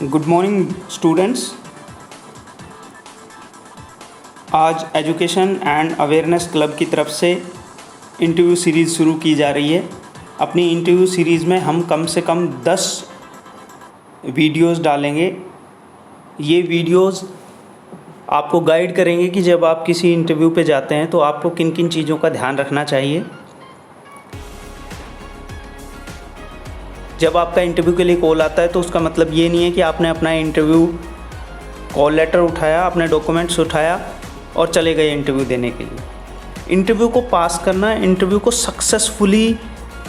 Good morning students. आज education and awareness club की तरफ से इंटरव्यू सीरीज़ शुरू की जा रही है। अपनी इंटरव्यू सीरीज़ में हम कम से कम 10 वीडियोस डालेंगे। ये वीडियोस आपको गाइड करेंगे कि जब आप किसी इंटरव्यू पे जाते हैं तो आपको किन किन चीज़ों का ध्यान रखना चाहिए। जब आपका इंटरव्यू के लिए कॉल आता है तो उसका मतलब ये नहीं है कि आपने अपना इंटरव्यू कॉल लेटर उठाया, अपने डॉक्यूमेंट्स उठाया और चले गए इंटरव्यू देने के लिए। इंटरव्यू को पास करना, इंटरव्यू को सक्सेसफुली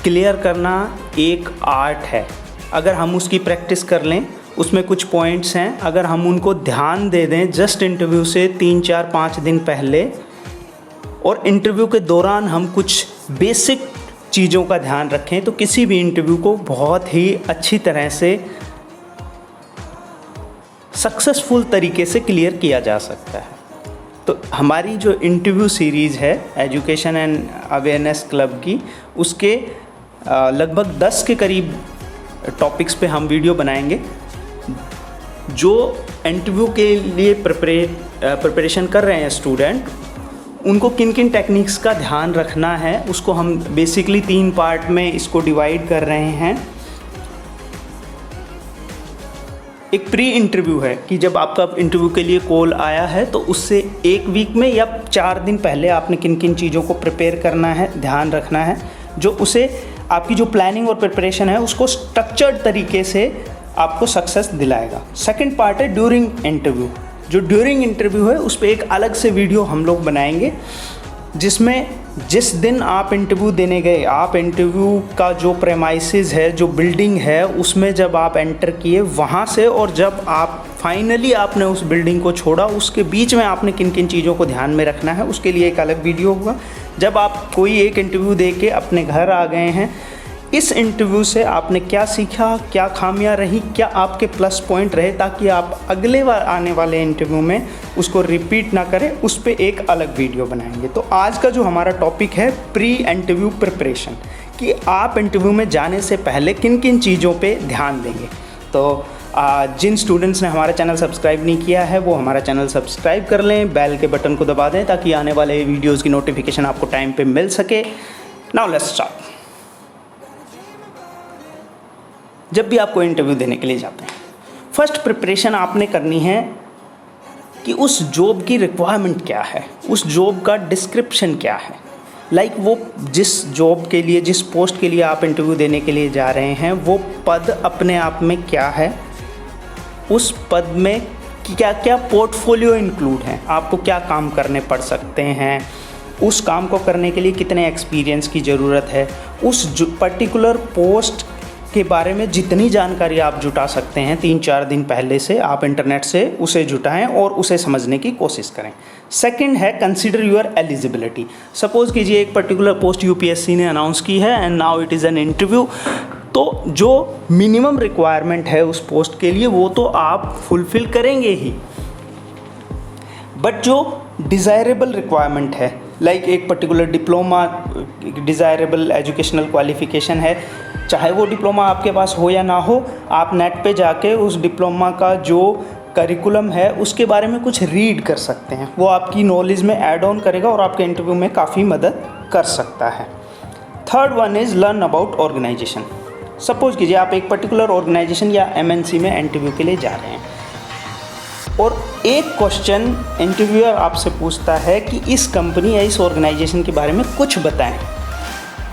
क्लियर करना एक आर्ट है। अगर हम उसकी प्रैक्टिस कर लें, उसमें कुछ पॉइंट्स हैं, अगर हम उनको ध्यान दे दें जस्ट इंटरव्यू से 3, 4, 5 दिन पहले, और इंटरव्यू के दौरान हम कुछ बेसिक चीज़ों का ध्यान रखें तो किसी भी इंटरव्यू को बहुत ही अच्छी तरह से सक्सेसफुल तरीके से क्लियर किया जा सकता है। तो हमारी जो इंटरव्यू सीरीज़ है एजुकेशन एंड अवेयरनेस क्लब की, उसके लगभग 10 के करीब टॉपिक्स पे हम वीडियो बनाएंगे। जो इंटरव्यू के लिए प्रिपरेशन कर रहे हैं स्टूडेंट, उनको किन किन टेक्निक्स का ध्यान रखना है, उसको हम बेसिकली 3 पार्ट में इसको डिवाइड कर रहे हैं। एक प्री इंटरव्यू है कि जब आपका इंटरव्यू के लिए कॉल आया है तो उससे 1 वीक में या 4 दिन पहले आपने किन किन चीज़ों को प्रिपेयर करना है, ध्यान रखना है, जो उसे आपकी जो प्लानिंग और प्रिपरेशन है उसको स्ट्रक्चर्ड तरीके से आपको सक्सेस दिलाएगा। सेकंड पार्ट है ड्यूरिंग इंटरव्यू। जो ड्यूरिंग इंटरव्यू है उस पर एक अलग से वीडियो हम लोग बनाएंगे, जिसमें जिस दिन आप इंटरव्यू देने गए, आप इंटरव्यू का जो प्रेमाइसेस है, जो बिल्डिंग है, उसमें जब आप एंटर किए वहाँ से, और जब आप फाइनली आपने उस बिल्डिंग को छोड़ा, उसके बीच में आपने किन किन चीज़ों को ध्यान में रखना है, उसके लिए एक अलग वीडियो होगा। जब आप कोई एक इंटरव्यू दे के अपने घर आ गए हैं, इस इंटरव्यू से आपने क्या सीखा, क्या खामियां रही, क्या आपके प्लस पॉइंट रहे, ताकि आप अगले बार आने वाले इंटरव्यू में उसको रिपीट ना करें, उस पर एक अलग वीडियो बनाएंगे। तो आज का जो हमारा टॉपिक है प्री इंटरव्यू प्रिपरेशन, कि आप इंटरव्यू में जाने से पहले किन किन चीज़ों पे ध्यान देंगे। तो जिन स्टूडेंट्स ने हमारा चैनल सब्सक्राइब नहीं किया है वो हमारा चैनल सब्सक्राइब कर लें, बेल के बटन को दबा दें ताकि आने वाले वीडियोज़ की नोटिफिकेशन आपको टाइम पर मिल सके। Now let's start. जब भी आपको इंटरव्यू देने के लिए जाते हैं, फर्स्ट प्रिपरेशन आपने करनी है कि उस जॉब की रिक्वायरमेंट क्या है, उस जॉब का डिस्क्रिप्शन क्या है। लाइक वो जिस जॉब के लिए, जिस पोस्ट के लिए आप इंटरव्यू देने के लिए जा रहे हैं, वो पद अपने आप में क्या है, उस पद में क्या क्या पोर्टफोलियो इंक्लूड हैं, आपको क्या काम करने पड़ सकते हैं, उस काम को करने के लिए कितने एक्सपीरियंस की ज़रूरत है, उस पर्टिकुलर पोस्ट के बारे में जितनी जानकारी आप जुटा सकते हैं 3-4 दिन पहले से आप इंटरनेट से उसे जुटाएं और उसे समझने की कोशिश करें। सेकंड है कंसीडर योर एलिजिबिलिटी। सपोज़ कीजिए एक पर्टिकुलर पोस्ट यूपीएससी ने अनाउंस की है and now it is an interview, तो जो मिनिमम रिक्वायरमेंट है उस पोस्ट के लिए वो तो आप फुलफ़िल करेंगे ही, बट जो डिज़ायरेबल रिक्वायरमेंट है, लाइक एक particular diploma, desirable educational qualification है, चाहे वो डिप्लोमा आपके पास हो या ना हो, आप नेट पे जाके उस डिप्लोमा का जो करिकुलम है उसके बारे में कुछ रीड कर सकते हैं। वो आपकी नॉलेज में ऐड ऑन करेगा और आपके इंटरव्यू में काफ़ी मदद कर सकता है। Third one is learn about organisation. Suppose कीजिए आप एक पर्टिकुलर ऑर्गेनाइजेशन या एमएनसी में इंटरव्यू के लिए जा रहे हैं और एक क्वेश्चन इंटरव्यूअर आपसे पूछता है कि इस कंपनी या इस ऑर्गेनाइजेशन के बारे में कुछ बताएं।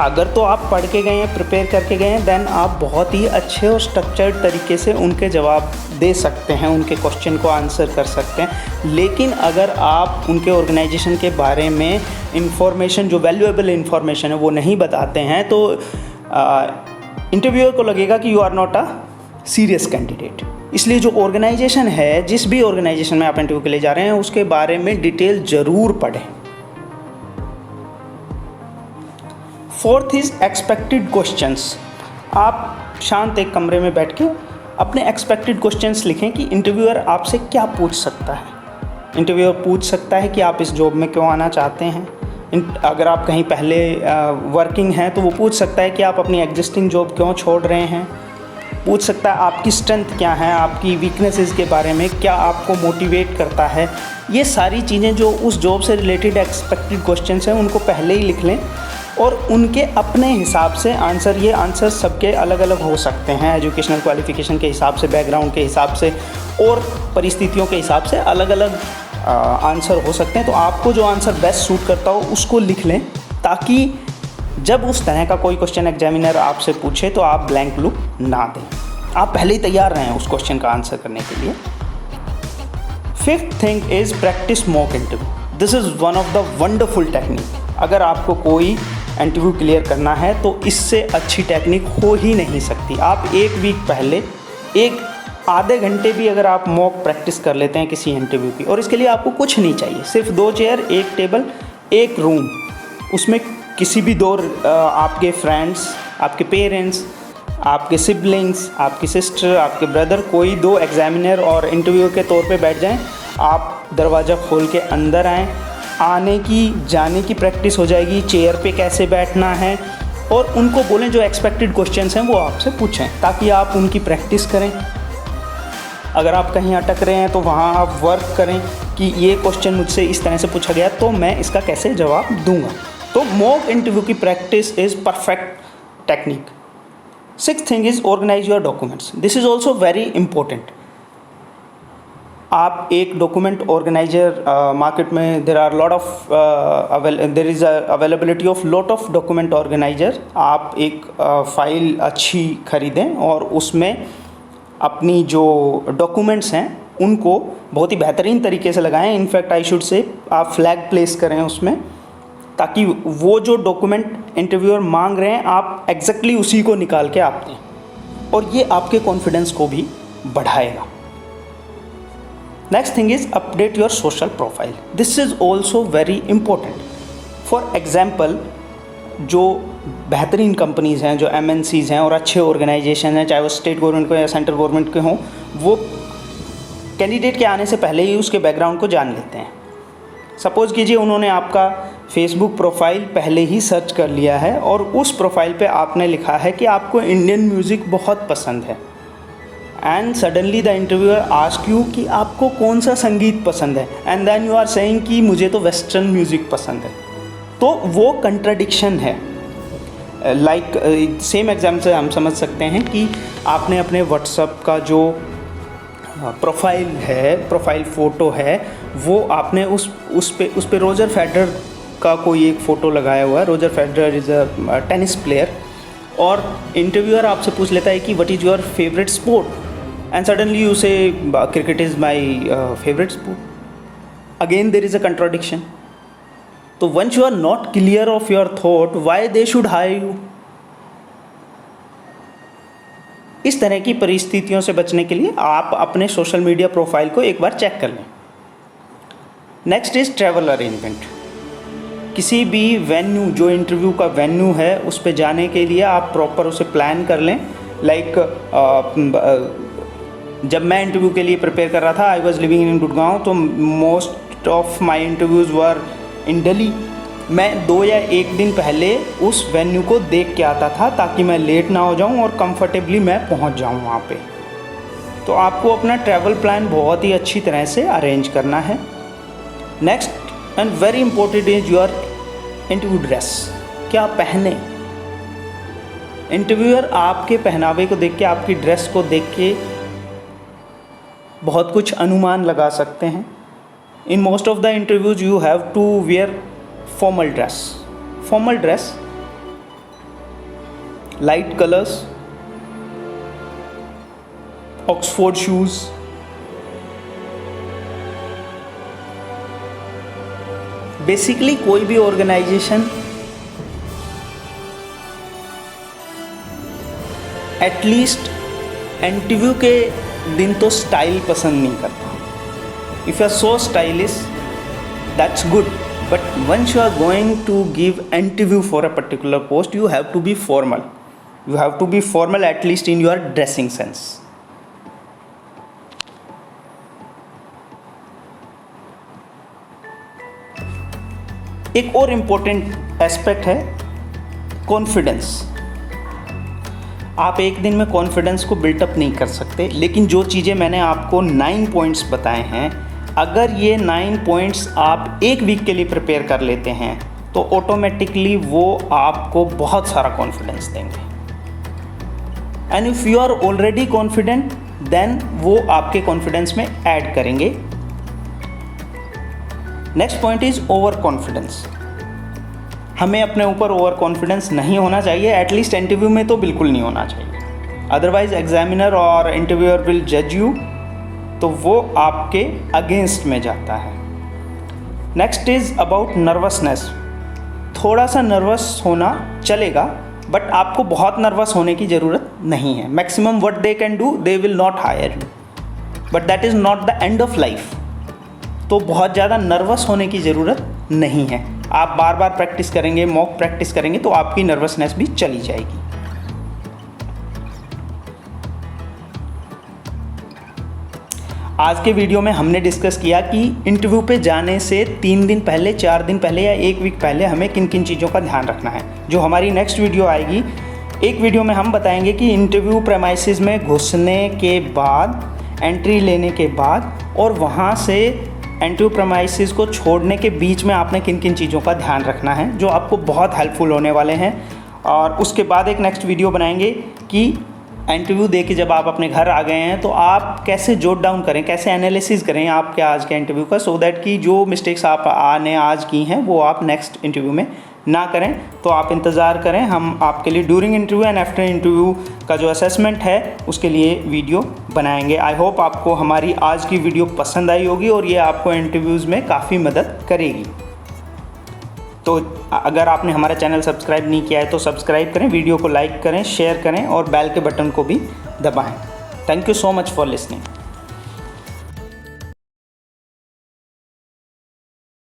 अगर तो आप पढ़ के गए हैं, प्रिपेयर करके गए हैं, देन आप बहुत ही अच्छे और स्ट्रक्चर्ड तरीके से उनके जवाब दे सकते हैं, उनके क्वेश्चन को आंसर कर सकते हैं। लेकिन अगर आप उनके ऑर्गेनाइजेशन के बारे में इंफॉर्मेशन, जो वैल्यूएबल इंफॉर्मेशन है, वो नहीं बताते हैं तो इंटरव्यूअर को लगेगा कि you are not a serious candidate. इसलिए जो ऑर्गेनाइजेशन है, जिस भी ऑर्गेनाइजेशन में आप इंटरव्यू के लिए जा रहे हैं, उसके बारे में डिटेल ज़रूर पढ़ें। Fourth is expected questions. आप शांत एक कमरे में बैठ के अपने एक्सपेक्टेड क्वेश्चंस लिखें कि इंटरव्यूअर आपसे क्या पूछ सकता है। इंटरव्यूअर पूछ सकता है कि आप इस जॉब में क्यों आना चाहते हैं। अगर आप कहीं पहले वर्किंग हैं तो वो पूछ सकता है कि आप अपनी एग्जिस्टिंग जॉब क्यों छोड़ रहे हैं। पूछ सकता है आपकी स्ट्रेंथ क्या है, आपकी वीकनेसेस के बारे में, क्या आपको मोटिवेट करता है। ये सारी चीज़ें जो उस जॉब से रिलेटेड एक्सपेक्टेड क्वेश्चंस हैं उनको पहले ही लिख लें और उनके अपने हिसाब से आंसर, ये आंसर सबके अलग अलग हो सकते हैं, एजुकेशनल क्वालिफ़िकेशन के हिसाब से, बैकग्राउंड के हिसाब से और परिस्थितियों के हिसाब से अलग अलग आंसर हो सकते हैं। तो आपको जो आंसर बेस्ट सूट करता हो उसको लिख लें, ताकि जब उस तरह का कोई क्वेश्चन एग्जामिनर आपसे पूछे तो आप ब्लैंक लुक ना दें, आप पहले ही तैयार रहें उस क्वेश्चन का आंसर करने के लिए। Fifth thing is practice mock interview. This is one of the wonderful technique. अगर आपको कोई इंटरव्यू क्लियर करना है तो इससे अच्छी टेक्निक हो ही नहीं सकती। आप एक वीक पहले एक आधे घंटे भी अगर आप मॉक प्रैक्टिस कर लेते हैं किसी इंटरव्यू की, और इसके लिए आपको कुछ नहीं चाहिए, सिर्फ 2 चेयर, 1 टेबल, 1 रूम, उसमें किसी भी 2 आपके फ्रेंड्स, आपके पेरेंट्स, आपके सिबलिंग्स, आपकी सिस्टर, आपके ब्रदर, कोई 2 एग्जामिनर और इंटरव्यू के तौर पे बैठ जाएं। आप दरवाज़ा खोल के अंदर आएँ, आने की जाने की प्रैक्टिस हो जाएगी, चेयर पे कैसे बैठना है, और उनको बोलें जो एक्सपेक्टेड क्वेश्चंस हैं वो आपसे पूछें, ताकि आप उनकी प्रैक्टिस करें। अगर आप कहीं अटक रहे हैं तो वहाँ आप वर्क करें कि ये क्वेश्चन मुझसे इस तरह से पूछा गया तो मैं इसका कैसे जवाब दूंगा। तो मॉक इंटरव्यू की practice is perfect technique. Sixth thing is organise your documents. This is also very important. आप एक डॉक्यूमेंट ऑर्गेनाइजर, मार्केट में there is availability of lot of document organiser. आप एक फ़ाइल अच्छी ख़रीदें और उसमें अपनी जो डॉक्यूमेंट्स हैं उनको बहुत ही बेहतरीन तरीके से लगाएं। इनफैक्ट आई शुड से आप फ्लैग प्लेस करें उसमें, ताकि वो जो डॉक्यूमेंट इंटरव्यूअर मांग रहे हैं आप एग्जैक्टली उसी को निकाल के आप दें, और ये आपके कॉन्फिडेंस को भी बढ़ाएगा। Next thing is update your social profile. This is also very important. For example, जो बेहतरीन कंपनीज़ हैं, जो MNCs हैं और अच्छे ऑर्गेनाइजेशन हैं, चाहे वो स्टेट गवर्नमेंट के या सेंट्रल गवर्नमेंट के हों, वो कैंडिडेट के आने से पहले ही उसके बैकग्राउंड को जान लेते हैं। सपोज़ कीजिए उन्होंने आपका फेसबुक प्रोफाइल पहले ही सर्च कर लिया है और उस प्रोफाइल पे आपने लिखा है कि आपको इंडियन म्यूज़िक बहुत पसंद है, and suddenly the interviewer ask you कि आपको कौन सा संगीत पसंद है, and then you are saying कि मुझे तो वेस्टर्न म्यूज़िक पसंद है। तो वो कंट्राडिक्शन है। लाइक सेम एग्जाम्पल से हम समझ सकते हैं कि आपने अपने व्हाट्सएप का जो प्रोफाइल है, प्रोफाइल फ़ोटो है, वो आपने उस पे रोजर फेडरर का कोई एक फ़ोटो लगाया हुआ है। Roger Federer is a tennis player, और इंटरव्यूअर आपसे पूछ लेता है कि what is your favourite sport, and suddenly you say cricket is my favourite sport. Again there is a contradiction. तो once you are not clear of your thought, why they should hire you. इस तरह की परिस्थितियों से बचने के लिए आप अपने सोशल मीडिया प्रोफाइल को एक बार चेक कर लें। Next is travel arrangement. किसी भी वेन्यू, जो इंटरव्यू का वेन्यू है, उस पे जाने के लिए आप प्रॉपर उसे प्लान कर लें। लाइक जब मैं इंटरव्यू के लिए प्रिपेयर कर रहा था, I was living in Gurgaon, तो मोस्ट ऑफ माई इंटरव्यूज़ वर इन दिल्ली। मैं 2 या 1 दिन पहले उस वेन्यू को देख के आता था, ताकि मैं लेट ना हो जाऊं और कंफर्टेबली मैं पहुंच जाऊं वहां पे। तो आपको अपना ट्रैवल प्लान बहुत ही अच्छी तरह से अरेंज करना है। Next and very important is your interview dress. क्या पहने। इंटरव्यूअर आपके पहनावे को देख के, आपकी ड्रेस को देख के बहुत कुछ अनुमान लगा सकते हैं। In most of the interviews you have to wear formal dress. Formal dress, light colors, Oxford shoes, basically कोई भी ऑर्गेनाइजेशन एटलीस्ट इंटरव्यू के दिन तो स्टाइल पसंद नहीं करता। If you are so stylish, that's good. But once you are going to give interview for a particular post, you have to be formal. You have to be formal at least in your dressing sense. एक और important aspect है confidence. आप एक दिन में confidence को built up नहीं कर सकते, लेकिन जो चीज़ें मैंने आपको 9 पॉइंट्स बताए हैं, अगर ये 9 पॉइंट्स आप एक वीक के लिए प्रिपेयर कर लेते हैं तो ऑटोमेटिकली वो आपको बहुत सारा कॉन्फिडेंस देंगे। And if you are already confident then वो आपके कॉन्फिडेंस में ऐड करेंगे। Next point is over confidence. हमें अपने ऊपर ओवर कॉन्फिडेंस नहीं होना चाहिए, एटलीस्ट इंटरव्यू में तो बिल्कुल नहीं होना चाहिए, अदरवाइज एग्जामिनर और इंटरव्यूअर विल जज यू, तो वो आपके अगेंस्ट में जाता है। Next is about nervousness. थोड़ा सा नर्वस होना चलेगा, बट आपको बहुत नर्वस होने की ज़रूरत नहीं है। Maximum what they can do, they will not hire you, but that is not the end of life. तो बहुत ज़्यादा नर्वस होने की ज़रूरत नहीं है। आप बार बार प्रैक्टिस करेंगे, मॉक प्रैक्टिस करेंगे तो आपकी नर्वसनेस भी चली जाएगी। आज के वीडियो में हमने डिस्कस किया कि इंटरव्यू पे जाने से 3 दिन पहले, 4 दिन पहले या 1 वीक पहले हमें किन किन चीज़ों का ध्यान रखना है। जो हमारी नेक्स्ट वीडियो आएगी, एक वीडियो में हम बताएंगे कि इंटरव्यू प्रेमाइसिस में घुसने के बाद, एंट्री लेने के बाद और वहाँ से इंटरव्यू प्रेमाइसिस को छोड़ने के बीच में आपने किन किन चीज़ों का ध्यान रखना है, जो आपको बहुत हेल्पफुल होने वाले हैं। और उसके बाद एक नेक्स्ट वीडियो बनाएंगे कि इंटरव्यू दे के जब आप अपने घर आ गए हैं तो आप कैसे जोट डाउन करें, कैसे एनालिसिस करें आपके आज के इंटरव्यू का, सो दैट कि जो मिस्टेक्स आपने आज की हैं वो आप नेक्स्ट इंटरव्यू में ना करें। तो आप इंतज़ार करें, हम आपके लिए during interview and after interview का जो असेसमेंट है उसके लिए वीडियो बनाएंगे। आई होप आपको हमारी आज की वीडियो पसंद आई होगी और ये आपको इंटरव्यूज़ में काफ़ी मदद करेगी। तो अगर आपने हमारा चैनल सब्सक्राइब नहीं किया है तो सब्सक्राइब करें, वीडियो को लाइक करें, शेयर करें और बेल के बटन को भी दबाएं। Thank you so much for listening.